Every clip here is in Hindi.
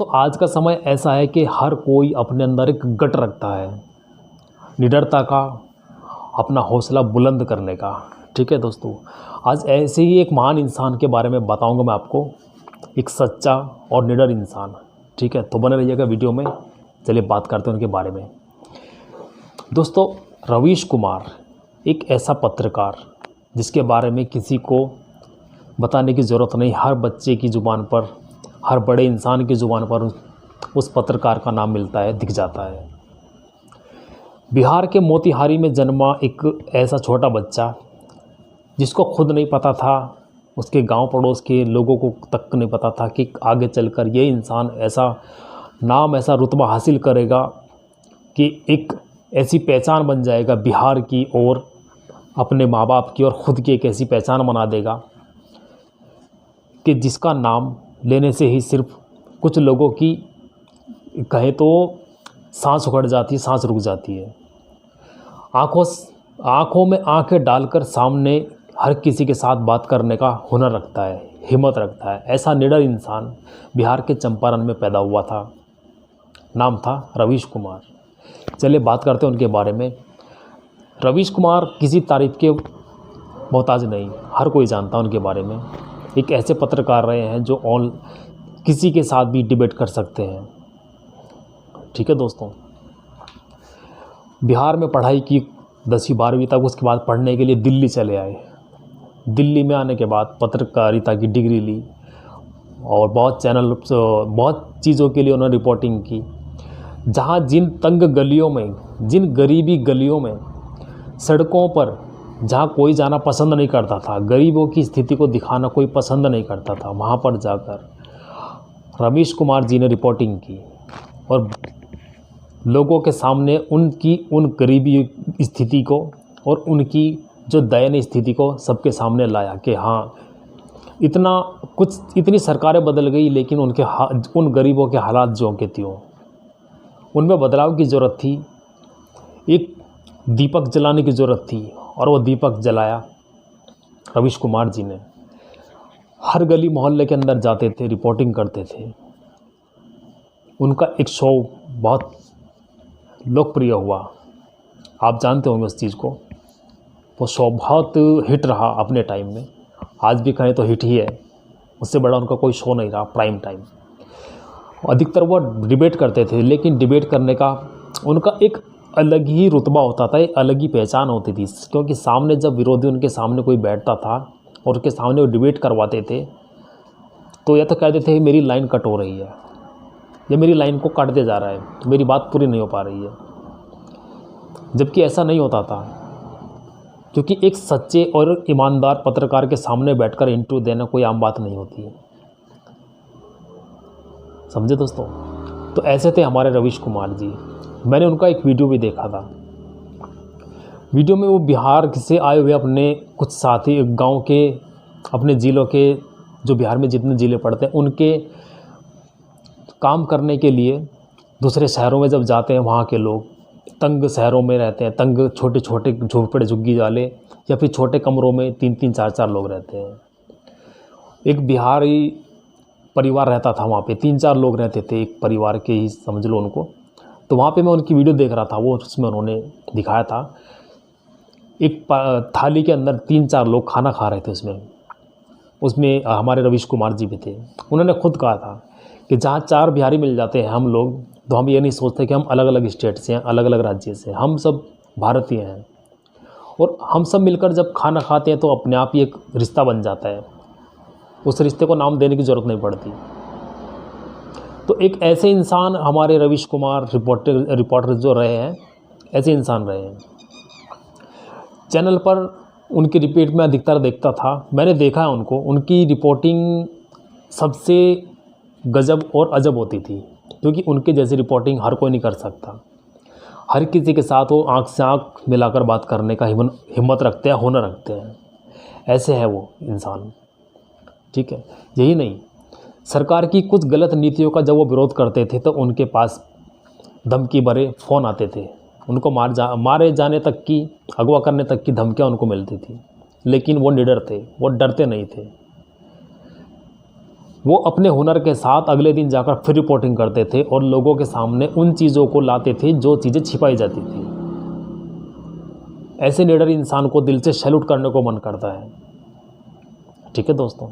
दोस्तों आज का समय ऐसा है कि हर कोई अपने अंदर एक गट रखता है निडरता का, अपना हौसला बुलंद करने का। ठीक है दोस्तों, आज ऐसे ही एक महान इंसान के बारे में बताऊंगा मैं आपको, एक सच्चा और निडर इंसान। ठीक है, तो बने रहिएगा वीडियो में। चलिए बात करते हैं उनके बारे में। दोस्तों, रवीश कुमार एक ऐसा पत्रकार जिसके बारे में किसी को बताने की ज़रूरत नहीं, हर बच्चे की ज़ुबान पर, हर बड़े इंसान की ज़ुबान पर उस पत्रकार का नाम मिलता है, दिख जाता है। बिहार के मोतिहारी में जन्मा एक ऐसा छोटा बच्चा जिसको खुद नहीं पता था, उसके गांव पड़ोस के लोगों को तक नहीं पता था कि आगे चलकर ये इंसान ऐसा नाम, ऐसा रुतबा हासिल करेगा कि एक ऐसी पहचान बन जाएगा बिहार की और अपने माँ बाप की और ख़ुद की एक ऐसी पहचान बना देगा कि जिसका नाम लेने से ही सिर्फ कुछ लोगों की कहे तो सांस उखड़ जाती है, सांस रुक जाती है। आँखों में आंखें डालकर सामने हर किसी के साथ बात करने का हुनर रखता है, हिम्मत रखता है। ऐसा निडर इंसान बिहार के चंपारण में पैदा हुआ था। नाम था रवीश कुमार। चलिए बात करते हैं उनके बारे में। रवीश कुमार किसी तारीफ के मोहताज नहीं, हर कोई जानता है उनके बारे में। एक ऐसे पत्रकार रहे हैं जो किसी के साथ भी डिबेट कर सकते हैं। ठीक है दोस्तों, बिहार में पढ़ाई की 10वीं 12वीं तक, उसके बाद पढ़ने के लिए दिल्ली चले आए। दिल्ली में आने के बाद पत्रकारिता की डिग्री ली और बहुत चीज़ों के लिए उन्होंने रिपोर्टिंग की। जहाँ जिन तंग गलियों में, जिन गरीबी गलियों में, सड़कों पर जहाँ कोई जाना पसंद नहीं करता था, गरीबों की स्थिति को दिखाना कोई पसंद नहीं करता था, वहाँ पर जाकर रवीश कुमार जी ने रिपोर्टिंग की और लोगों के सामने उनकी उन गरीबी स्थिति को और उनकी जो दयनीय स्थिति को सबके सामने लाया कि हाँ, इतनी सरकारें बदल गई लेकिन उन गरीबों के हालात जो के त्यों, उनमें बदलाव की ज़रूरत थी। एक दीपक जलाने की ज़रूरत थी और वो दीपक जलाया रवीश कुमार जी ने। हर गली मोहल्ले के अंदर जाते थे, रिपोर्टिंग करते थे। उनका एक शो बहुत लोकप्रिय हुआ, आप जानते होंगे उस चीज़ को। वो शो बहुत हिट रहा अपने टाइम में, आज भी कहें तो हिट ही है। उससे बड़ा उनका कोई शो नहीं रहा प्राइम टाइम। अधिकतर वो डिबेट करते थे, लेकिन डिबेट करने का उनका एक अलग ही रुतबा होता था, एक अलग ही पहचान होती थी। क्योंकि सामने जब विरोधी उनके सामने कोई बैठता था और उसके सामने वो डिबेट करवाते थे तो या तो कहते थे मेरी लाइन कट हो रही है, या मेरी लाइन को काटते जा रहा है, मेरी बात पूरी नहीं हो पा रही है। जबकि ऐसा नहीं होता था, क्योंकि एक सच्चे और ईमानदार पत्रकार के सामने बैठकर इंटरव्यू देना कोई आम बात नहीं होती है। समझे दोस्तों? तो ऐसे थे हमारे रवीश कुमार जी। मैंने उनका एक वीडियो भी देखा था। वीडियो में वो बिहार से आए हुए अपने कुछ साथी, गांव के, अपने ज़िलों के, जो बिहार में जितने ज़िले पड़ते हैं उनके काम करने के लिए दूसरे शहरों में जब जाते हैं, वहाँ के लोग तंग शहरों में रहते हैं, तंग छोटे छोटे झोपड़े झुग्गी वाले, या फिर छोटे कमरों में 3-3 4-4 लोग रहते हैं। एक बिहारी परिवार रहता था वहाँ पे, 3-4 लोग रहते थे, एक परिवार के ही समझ लो उनको। तो वहाँ पे मैं उनकी वीडियो देख रहा था, वो उसमें उन्होंने दिखाया था एक थाली के अंदर 3-4 लोग खाना खा रहे थे। उसमें हमारे रवीश कुमार जी भी थे। उन्होंने खुद कहा था कि जहाँ 4 बिहारी मिल जाते हैं हम लोग, तो हम ये नहीं सोचते कि हम अलग अलग स्टेट से हैं, अलग अलग राज्य से, हम सब भारतीय हैं। और हम सब मिलकर जब खाना खाते हैं तो अपने आप ही एक रिश्ता बन जाता है, उस रिश्ते को नाम देने की ज़रूरत नहीं पड़ती। तो एक ऐसे इंसान हमारे रवीश कुमार रिपोर्टर जो रहे हैं, ऐसे इंसान रहे हैं। चैनल पर उनकी रिपीट में अधिकतर देखता था, मैंने देखा है उनको। उनकी रिपोर्टिंग सबसे गजब और अजब होती थी, क्योंकि उनके जैसी रिपोर्टिंग हर कोई नहीं कर सकता। हर किसी के साथ वो आँख से आँख मिलाकर बात करने का हिम्मत रखते हैं, हुनर रखते हैं। ऐसे है वो इंसान। ठीक है, यही नहीं, सरकार की कुछ गलत नीतियों का जब वो विरोध करते थे तो उनके पास धमकी भरे फ़ोन आते थे। उनको मारे जाने तक की, अगवा करने तक की धमकियाँ उनको मिलती थी। लेकिन वो निडर थे, वो डरते नहीं थे। वो अपने हुनर के साथ अगले दिन जाकर फिर रिपोर्टिंग करते थे और लोगों के सामने उन चीज़ों को लाते थे जो चीज़ें छिपाई जाती थी। ऐसे निडर इंसान को दिल से सैल्यूट करने को मन करता है। ठीक है दोस्तों,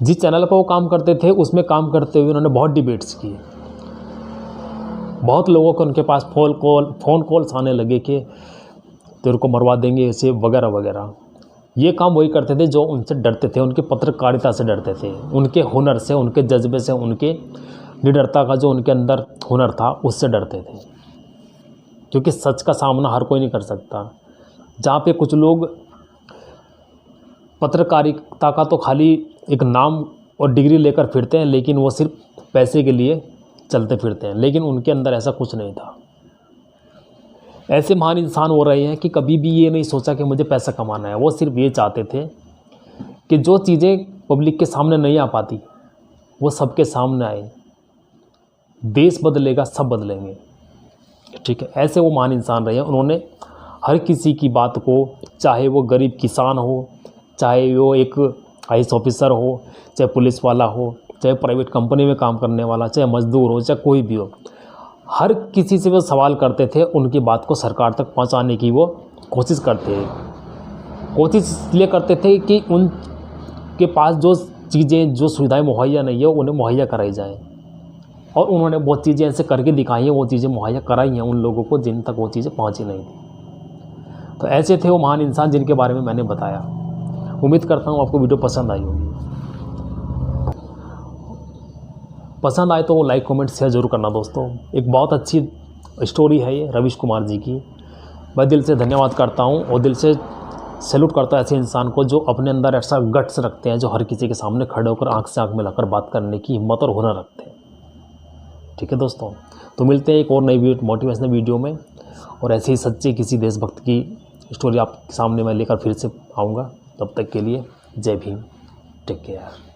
जिस चैनल पर वो काम करते थे उसमें काम करते हुए उन्होंने बहुत डिबेट्स की। बहुत लोगों को उनके पास फ़ोन कॉल्स आने लगे कि तेरे को मरवा देंगे ऐसे वगैरह वगैरह। ये काम वही करते थे जो उनसे डरते थे, उनकी पत्रकारिता से डरते थे, उनके हुनर से, उनके जज्बे से, उनके निडरता का जो उनके अंदर हुनर था उससे डरते थे। क्योंकि सच का सामना हर कोई नहीं कर सकता। जहाँ पे कुछ लोग पत्रकारिता का तो खाली एक नाम और डिग्री लेकर फिरते हैं, लेकिन वो सिर्फ पैसे के लिए चलते फिरते हैं, लेकिन उनके अंदर ऐसा कुछ नहीं था। ऐसे महान इंसान हो रहे हैं कि कभी भी ये नहीं सोचा कि मुझे पैसा कमाना है। वो सिर्फ ये चाहते थे कि जो चीज़ें पब्लिक के सामने नहीं आ पाती वो सबके सामने आए। देश बदलेगा, सब बदलेंगे। ठीक है, ऐसे वो महान इंसान रहे हैं। उन्होंने हर किसी की बात को, चाहे वो गरीब किसान हो, चाहे वो एक IAS ऑफिसर हो, चाहे पुलिस वाला हो, चाहे प्राइवेट कंपनी में काम करने वाला, चाहे मजदूर हो, चाहे कोई भी हो, हर किसी से वो सवाल करते थे। उनकी बात को सरकार तक पहुंचाने की वो कोशिश करते थे। कोशिश इसलिए करते थे कि उनके पास जो चीज़ें, जो सुविधाएं मुहैया नहीं है उन्हें मुहैया कराई जाए। और उन्होंने बहुत चीज़ें ऐसे करके दिखाई हैं, वो चीज़ें मुहैया कराई हैं उन लोगों को जिन तक वो चीज़ें पहुँची नहीं थी। तो ऐसे थे वो महान इंसान जिनके बारे में मैंने बताया। उम्मीद करता हूँ आपको वीडियो पसंद आई होगी। पसंद आए तो वो लाइक कमेंट शेयर जरूर करना दोस्तों। एक बहुत अच्छी स्टोरी है ये रवीश कुमार जी की। मैं दिल से धन्यवाद करता हूँ और दिल से सैल्यूट करता हूँ ऐसे इंसान को जो अपने अंदर ऐसा गट्स रखते हैं, जो हर किसी के सामने खड़े होकर आंख से आंख मिलाकर बात करने की हिम्मत और हुनर रखते हैं। ठीक है दोस्तों, तो मिलते हैं एक और नई मोटिवेशनल वीडियो में, और ऐसे ही सच्चे किसी देशभक्त की स्टोरी आपके सामने मैं लेकर फिर से आऊँगा। तब तक के लिए जय भीम, टेक केयर।